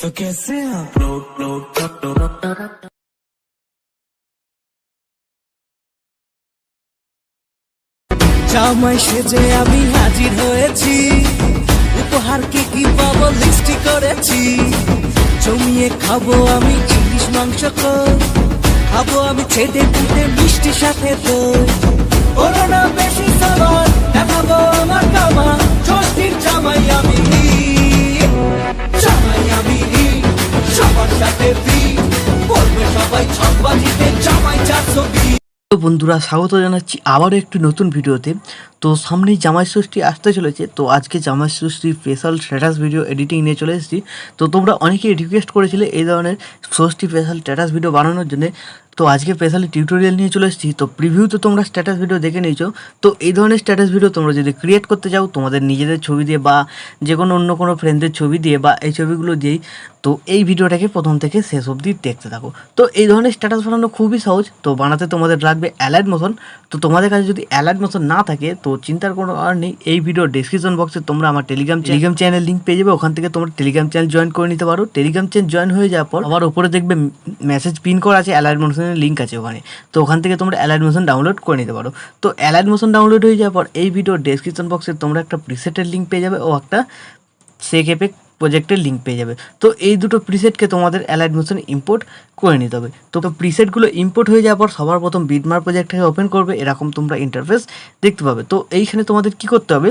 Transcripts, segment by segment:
तो कैसे জামাই সেজে আমি হাজির হয়েছি, উপহারকে কি পাবো লিস্টি করেছি। জমিয়ে খাবো আমি ইলিশ মাংস, খাবো আমি ছেটে পুটে মিষ্টি সাথে তো করোনা বেশি সাবার দেখাবো আমার কামা। ষষ্ঠীর জামাই আমি, জামাই আমি সবার সাথে বলবে সবাই ছকবাজিতে জামাই 420। তো বন্ধুরা, স্বাগত জানাচ্ছি আবারও একটি নতুন ভিডিওতে। তো সামনেই জামাই ষষ্ঠী আসতে চলেছে, তো আজকে জামাই ষষ্ঠীর স্পেশাল স্ট্যাটাস ভিডিও এডিটিং নিয়ে চলে এসেছি। তো তোমরা অনেকেই রিকোয়েস্ট করেছিলে এই ধরনের ষষ্ঠী স্পেশাল স্ট্যাটাস ভিডিও বানানোর জন্য, তো আজকে স্পেশালি টিউটোরিয়াল নিয়ে চলে এসেছি। তো প্রিভিউ তো তোমরা স্ট্যাটাস ভিডিও দেখে নিয়েছো, তো এই ধরনের স্ট্যাটাস ভিডিও তোমরা যদি ক্রিয়েট করতে চাও তোমাদের নিজেদের ছবি দিয়ে বা যে কোনো অন্য কোনো ফ্রেন্ডদের ছবি দিয়ে বা এই ছবিগুলো দিয়েই, তো এই ভিডিওটাকে প্রথম থেকে শেষ অবধি দেখতে থাকো। তো এই ধরনের স্ট্যাটাস বানানো খুবই সহজ, তো বানাতে তোমাদের লাগবে অ্যালাইড মোশন। তো তোমাদের কাছে যদি অ্যালাইড মোশন না থাকে তো চিন্তার কোনো কারণ নেই, এই ভিডিও ডেসক্রিপশন বক্সে তোমরা আমার টেলিগ্রাম চ্যানেল লিঙ্ক পেয়ে যাবে, ওখান থেকে তোমরা টেলিগ্রাম চ্যানেল জয়েন করে নিতে পারো। টেলিগ্রাম চ্যানেল জয়েন হয়ে যাওয়ার পর আবার ওপরে দেখবে মেসেজ পিন করা আছে, অ্যালাইড মোশনের লিঙ্ক আছে ওখানে, তো ওখান থেকে তোমরা অ্যালাইড মোশন ডাউনলোড করে নিতে পারো। তো অ্যালাইড মোশন ডাউনলোড হয়ে যাওয়ার পর এই ভিডিও ডেসক্রিপশন বক্সে তোমরা একটা প্রিসেটের লিঙ্ক পেয়ে যাবে ও একটা সেক এফেক্ট প্রজেক্টের লিঙ্ক পেয়ে যাবে। তো এই দুটো প্রিসেটকে তোমাদের অ্যালাইড মোশন ইম্পোর্ট করে নিতে হবে। তো প্রিসেটগুলো ইম্পোর্ট হয়ে যাওয়ার পর সবার প্রথম বিটমার্ক প্রজেক্টটাকে ওপেন করবে, এরকম তোমরা ইন্টারফেস দেখতে পাবে। তো এইখানে তোমাদের কি করতে হবে,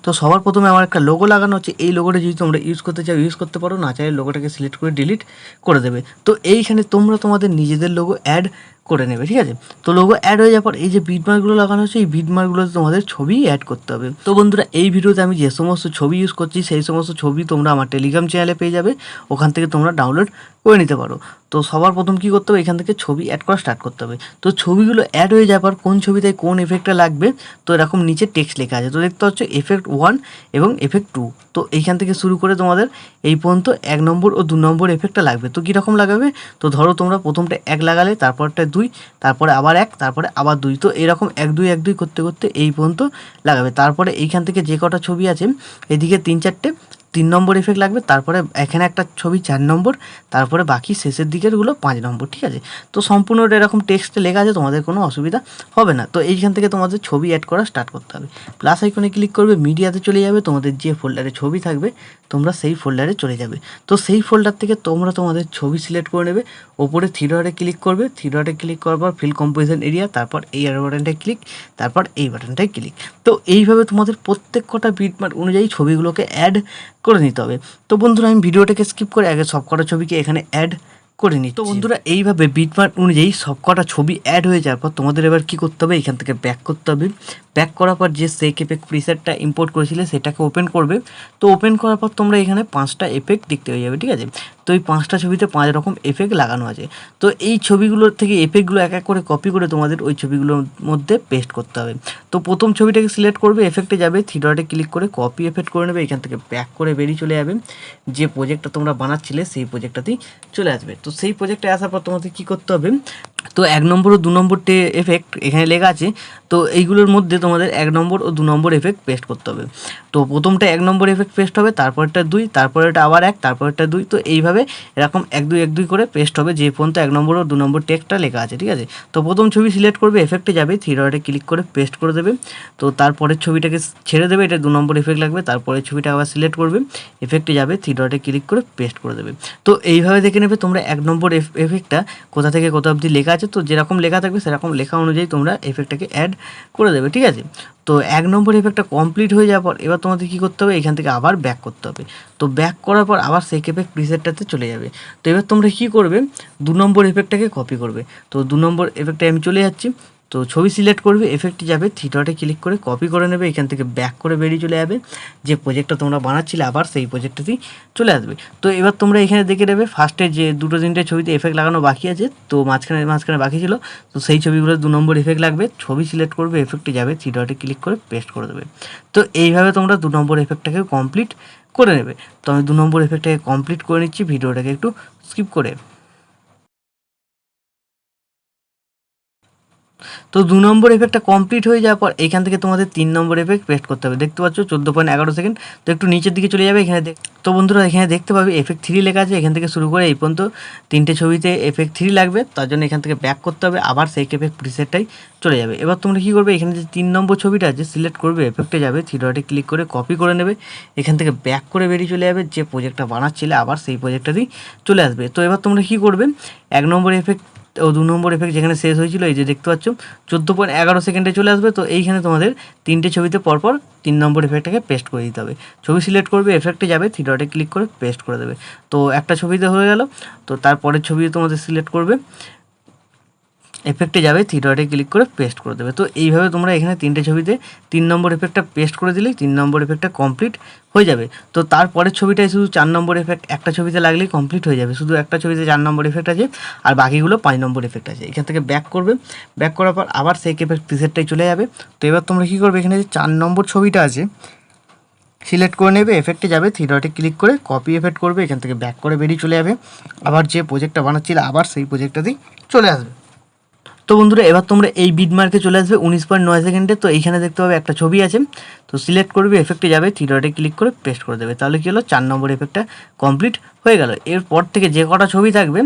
তো সবার প্রথমে আমার একটা লোগো লাগানো হচ্ছে, এই লোগোটা যদি তোমরা ইউজ করতে চাও ইউজ করতে পারো, না চাইলে লোগোটাকে সিলেক্ট করে ডিলিট করে দেবে। তো এইখানে তোমরা তোমাদের নিজেদের লোগো অ্যাড করে নেবে, ঠিক আছে। তো লোগো অ্যাড হয়ে যাওয়ার পর এই যে বিটমার্কগুলো লাগানো হচ্ছে, এই বিটমার্কগুলোতে তোমাদের ছবি অ্যাড করতে হবে। তো বন্ধুরা, এই ভিডিওতে আমি যে সমস্ত ছবি ইউজ করছি সেই সমস্ত ছবি তোমরা আমার টেলিগ্রাম চ্যানেলে পেয়ে যাবে, ওখান থেকে তোমরা ডাউনলোড করে নিতে পারো। তো সবার প্রথম কী করতে হবে, এখান থেকে ছবি অ্যাড করা স্টার্ট করতে হবে। তো ছবিগুলো অ্যাড হয়ে যাওয়ার পর কোন ছবিতে কোন এফেক্টটা লাগবে, তো এরকম নিচে টেক্সট লেখা আছে, তো দেখতে হচ্ছে এফেক্ট 1 এবং এফেক্ট 2। তো এইখান থেকে শুরু করে তোমাদের এই পর্যন্ত 1 নম্বর ও 2 নম্বর এফেক্টটা লাগবে। তো কীরকম লাগাবে, তো ধরো তোমরা প্রথমটা 1 লাগালে, তারপরটা 2, তারপরে আবার 1, তারপরে আবার 2, তো এরকম 1 2 1 2 করতে করতে এই পর্যন্ত লাগাবে। তারপরে এইখান থেকে যে কটা ছবি আছে এদিকে 3 4টে 3 নম্বর এফেক্ট লাগবে, তারপরে এখানে একটা ছবি 4 নম্বর, তারপরে বাকি শেষের দিকেরগুলো 5 নম্বর, ঠিক আছে। তো সম্পূর্ণটা এরকম টেক্সটে লেখা আছে, তোমাদের কোনো অসুবিধা হবে না। তো এইখান থেকে তোমাদের ছবি অ্যাড করা স্টার্ট করতে হবে। প্লাস আইকনে ক্লিক করবে, মিডিয়াতে চলে যাবে, তোমাদের যে ফোল্ডারে ছবি থাকবে তোমরা সেই ফোল্ডারে চলে যাবে। তো সেই ফোল্ডার থেকে তোমরা তোমাদের ছবি সিলেক্ট করে নেবে, ওপরে থ্রি ডটে ক্লিক করবে, থ্রি ডটে ক্লিক করার পর ফিল কম্পোজিশন এরিয়া, তারপর এই অ্যারো বাটনটায় ক্লিক, তারপর এই বাটনটায় ক্লিক। তো এইভাবে তোমাদের প্রত্যেক কটা বিটমার্ক অনুযায়ী ছবিগুলোকে অ্যাড করে নিতে হবে। তো বন্ধুরা, আমি ভিডিওটাকে স্কিপ করে আগে সব কটা ছবিকে এখানে অ্যাড করে নিই। তো বন্ধুরা, এইভাবে বিটমার্ক অনুযায়ী সব কটা ছবি অ্যাড হয়ে যাওয়ার পর তোমাদের এবার কী করতে হবে, এখান থেকে ব্যাক করতে হবে। ব্যাক করার পর যে সেক এফেক্ট প্রিসেটটা ইম্পোর্ট করেছিলে সেটাকে ওপেন করবে। তো ওপেন করার পর তোমরা এখানে 5টা এফেক্ট দেখতে পেয়ে যাবে, ঠিক আছে। তো এই 5টা ছবিতে 5 রকম এফেক্ট লাগানো আছে। তো এই ছবিগুলোর থেকে এফেক্টগুলো এক এক করে কপি করে তোমাদের ওই ছবিগুলোর মধ্যে পেস্ট করতে হবে। তো প্রথম ছবিটাকে সিলেক্ট করবে, এফেক্টে যাবে, থ্রি ডটে ক্লিক করে কপি এফেক্ট করে নেবে, এখান থেকে ব্যাক করে বেরিয়ে চলে যাবে, যে প্রজেক্টটা তোমরা বানাচ্ছিলে সেই প্রজেক্টটাতেই চলে আসবে। তো সেই প্রজেক্টে আসার পর তোমাদের কী করতে হবে, তো 1 নম্বর ও 2 নম্বরটে এফেক্ট এখানে লেখা আছে, তো এইগুলোর মধ্যে তোমাদের 1 নম্বর ও 2 নম্বর এফেক্ট পেস্ট করতে হবে। তো প্রথমটা 1 নম্বর এফেক্ট পেস্ট হবে, তারপরটা 2, তারপরেটা আবার 1, তারপরেটা 2, তো এইভাবে এরকম 1 2 1 2 করে পেস্ট হবে যে পর্যন্ত 1 নম্বর ও 2 নম্বর টেক্সটটা লেখা আছে, ঠিক আছে। তো প্রথম ছবি সিলেক্ট করবে, এফেক্টে যাবে, থ্রি ডটে ক্লিক করে পেস্ট করে দেবে। তো তারপরের ছবিটাকে ছেড়ে দেবে, এটা 2 নম্বর এফেক্ট লাগবে, তারপরে ছবিটা আবার সিলেক্ট করবে, এফেক্টে যাবে, থ্রি ডটে ক্লিক করে পেস্ট করে দেবে। তো এইভাবে দেখে নেবে তোমরা 1 নম্বর এফেক্টটা কোথা থেকে কোথা অবধি লেখা আছে, তো যেরকম লেখা থাকবে সেরকম লেখা অনুযায়ী তোমরা এফেক্টটাকে অ্যাড করে দেবে, ঠিক আছে। তো 1 নম্বর এফেক্টটা কমপ্লিট হয়ে যাওয়ার পর এবার তোমাদের কী করতে হবে, এখান থেকে আবার ব্যাক করতে হবে। তো ব্যাক করার পর আবার সেক এফেক্ট প্রিসেটটাতে চলে যাবে। তো এবার তোমরা কী করবে, 2 নম্বর এফেক্টটাকে কপি করবে। তো 2 নম্বর এফেক্টে আমি চলে যাচ্ছি, তো ছবি সিলেক্ট করবে, এফেক্টে যাবে, থ্রি ডটে ক্লিক করে কপি করে নেবে, এখান থেকে ব্যাক করে বেরিয়ে চলে যাবে, যে প্রজেক্টটা তোমরা বানাচ্ছিলে আবার সেই প্রজেক্টটাতেই চলে আসবে। তো এবার তোমরা এখানে দেখে নেবে ফার্স্টে যে 2 3টে ছবিতে এফেক্ট লাগানো বাকি আছে, তো মাঝখানে বাকি ছিল, তো সেই ছবিগুলো 2 নম্বর এফেক্ট লাগবে, ছবি সিলেক্ট করবে, এফেক্টে যাবে, থ্রি ডটে ক্লিক করে পেস্ট করে দেবে। তো এইভাবে তোমরা 2 নম্বর এফেক্টটাকে কমপ্লিট করে নেবে। তো আমি 2 নম্বর এফেক্টটাকে কমপ্লিট করে নিচ্ছি, ভিডিওটাকে একটু স্কিপ করে। তো 2 নম্বর এফেক্টটা কমপ্লিট হয়ে যাওয়ার পর এখান থেকে তোমাদের 3 নম্বর এফেক্ট পেস্ট করতে হবে। দেখতে পাচ্ছ 14.11 সেকেন্ড। তো একটু নিচের দিকে চলে যাবে, এখানে তো বন্ধুরা এখানে দেখতে পাবে এফেক্ট 3 লেখা আছে। এখান থেকে শুরু করে এই পর্যন্ত 3টে ছবিতে এফেক্ট 3 লাগবে, তার জন্য এখান থেকে ব্যাক করতে হবে, আবার সেই এফেক্ট প্রিসেটটাই চলে যাবে। এবার তোমরা কী করবে, এখানে যে 3 নম্বর ছবিটা আছে সিলেক্ট করবে, এফেক্টে যাবে, থ্রি ডটে ক্লিক করে কপি করে নেবে, এখান থেকে ব্যাক করে বেরিয়ে চলে যাবে, যে প্রজেক্টটা বানাচ্ছিলে আবার সেই প্রজেক্টটাতেই চলে আসবে। তো এবার তোমরা কী করবে, 1 নম্বর এফেক্ট ও 2 নম্বর এফেক্ট যেখানে শেষ হয়েছিল এই যে দেখতে পাচ্ছ 14.11 সেকেন্ডে চলে আসবে। তো এইখানে তোমাদের 3টে ছবিতে পরপর 3 নম্বর এফেক্টটাকে পেস্ট করে দিতে হবে। ছবি সিলেক্ট করবে, এফেক্টে যাবে, থ্রি ডটে ক্লিক করে পেস্ট করে দেবে। তো একটা ছবিতে হয়ে গেল। তো তারপরের ছবি তোমাদের সিলেক্ট করবে, এফেক্টে যাবে, থ্রি ডটে ক্লিক করে পেস্ট করে দেবে। তো এইভাবে তোমরা এখানে 3টে ছবিতে 3 নম্বর এফেক্টটা পেস্ট করে দিলেই 3 নম্বর এফেক্টটা কমপ্লিট হয়ে যাবে। তো তারপরের ছবিটাই শুধু 4 নম্বর এফেক্ট একটা ছবিতে লাগলেই কমপ্লিট হয়ে যাবে। শুধু একটা ছবিতে 4 নম্বর এফেক্ট আছে আর বাকিগুলো 5 নম্বর এফেক্ট আছে। এখান থেকে ব্যাক করবে, ব্যাক করার পর আবার সেই এফেক্ট প্রিসেটটাই চলে যাবে। তো এবার তোমরা কী করবে, এখানে যে 4 নম্বর ছবিটা আছে সিলেক্ট করে নেবে, এফেক্টে যাবে, থ্রি ডটে ক্লিক করে কপি এফেক্ট করবে, এখান থেকে ব্যাক করে বেরিয়ে চলে যাবে, আবার যে প্রজেক্টটা বানাচ্ছিলে আবার সেই প্রজেক্টটাতেই চলে আসবে। তো বন্ধুরা এবার তোমরা এই বিট মার্কে চলে আসবে 19.9 সেকেন্ডে। তো এইখানে দেখতে পাবে একটা ছবি আছে, তো সিলেক্ট করবে, এফেক্টে যাবে, থ্রি ডটে ক্লিক করে পেস্ট করে দেবে। তাহলে কী হলো, 4 নম্বর এফেক্টটা কমপ্লিট হয়ে গেল। এরপর থেকে যে কটা ছবি থাকবে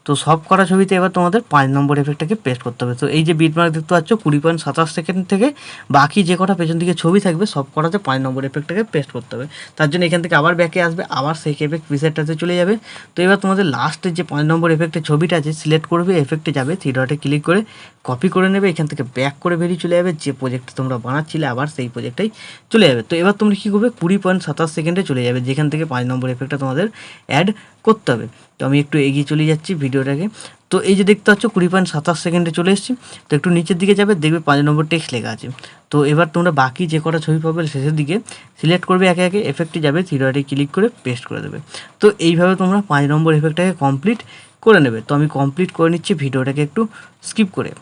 তো সব কটা ছবিতে এবার তোমাদের 5 নম্বর এফেক্টটাকে পেস্ট করতে হবে। তো এই যে বিট মার্ক দেখতে পাচ্ছ 20.27 সেকেন্ড থেকে বাকি যে কটা পেছন দিকে ছবি থাকবে সব কটাতে 5 নম্বর এফেক্টটাকে পেস্ট করতে হবে। তার জন্য এখান থেকে আবার ব্যাকে আসবে, আবার সেই এফেক্ট প্রিসেটটাতে চলে যাবে। তো এবার তোমাদের লাস্টের যে 5 নম্বর এফেক্টের ছবিটা আছে সিলেক্ট করবে, এফেক্টে যাবে, থ্রি ডটে ক্লিক করে কপি করে নেবে, এখান থেকে ব্যাক করে বেরিয়ে চলে যাবে, যে প্রজেক্টটা তোমরা বানাচ্ছিলে আবার সেই প্রজেক্টটাই চলে যাবে। তো এবার তোমরা কী করবে, 20.27 সেকেন্ডে চলে যাবে, যেখান থেকে 5 নম্বর এফেক্টটা তোমাদের অ্যাড করতে হবে। তো আমি একটু এগিয়ে চলে যাচ্ছি ভিডিওটাকে। তো এই যে দেখতে পাচ্ছ 20.27 সেকেন্ডে চলে এসেছি। তো একটু নিচের দিকে যাবে, দেখবে 5 নম্বর টেক্সট লেখা আছে। তো এবার তোমরা বাকি যে কটা ছবি পাবে শেষের দিকে সিলেক্ট করবে, একে একে, এফেক্টে যাবে, থ্রি ডটে ক্লিক করে পেস্ট করে দেবে। তো এইভাবে তোমরা 5 নম্বর এফেক্টটাকে কমপ্লিট করে নেবে। তো আমি কমপ্লিট করে নিচ্ছি ভিডিওটাকে একটু স্কিপ করে।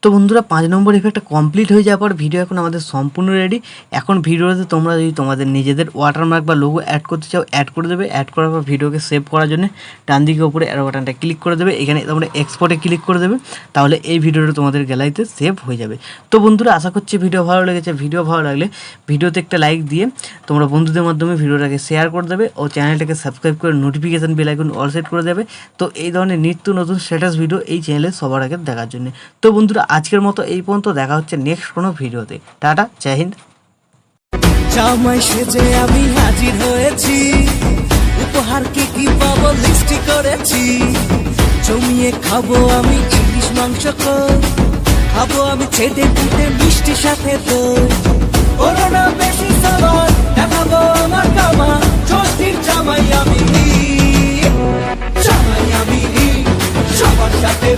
তো বন্ধুরা 5 নম্বর এফেক্টটা কমপ্লিট হয়ে যাওয়ার পর ভিডিও এখন আমাদের সম্পূর্ণ রেডি। এখন ভিডিওতে তোমরা যদি তোমাদের নিজেদের ওয়াটারমার্ক বা লোগো অ্যাড করতে চাও অ্যাড করে দেবে। অ্যাড করার পর ভিডিওকে সেভ করার জন্য ডান দিকে উপরে অ্যারো বাটনটা ক্লিক করে দেবে, এখানে তোমরা এক্সপোর্টে ক্লিক করে দেবে, তাহলে এই ভিডিওটা তোমাদের গ্যালারিতে সেভ হয়ে যাবে। তো বন্ধুরা আশা করছি ভিডিও ভালো লেগেছে। ভিডিও ভালো লাগলে ভিডিওতে একটা লাইক দিয়ে তোমরা বন্ধুদের মাধ্যমে ভিডিওটাকে শেয়ার করে দেবে ও চ্যানেলটাকে সাবস্ক্রাইব করে notification bell icon all set করে দেবে। তো এই ধরনের নিত্য নতুন স্ট্যাটাস ভিডিও এই চ্যানেলে সবার আগে দেখার জন্য। তো বন্ধুরা আজকের মতো এই পর্যন্ত, দেখা হচ্ছে নেক্সট কোনো ভিডিওতে। টাটা, জয় হিন্দ। জামাই সেজে আমি হাজির হয়েছি, উপহার কি পাবো লিস্টি করেছি। জমিয়ে খাবো আমি ইলিশ মাংস, খাবো আমি ছেদে পুঁতে মিষ্টি সাথে দই। করোনা বেশি সবার দেখাবো আমার কামা, ষষ্ঠীর জামাই আমি, জামাই আমি সবার সাথে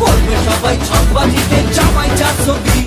বলবে সবাই ছকবাজিতে জামাই 420।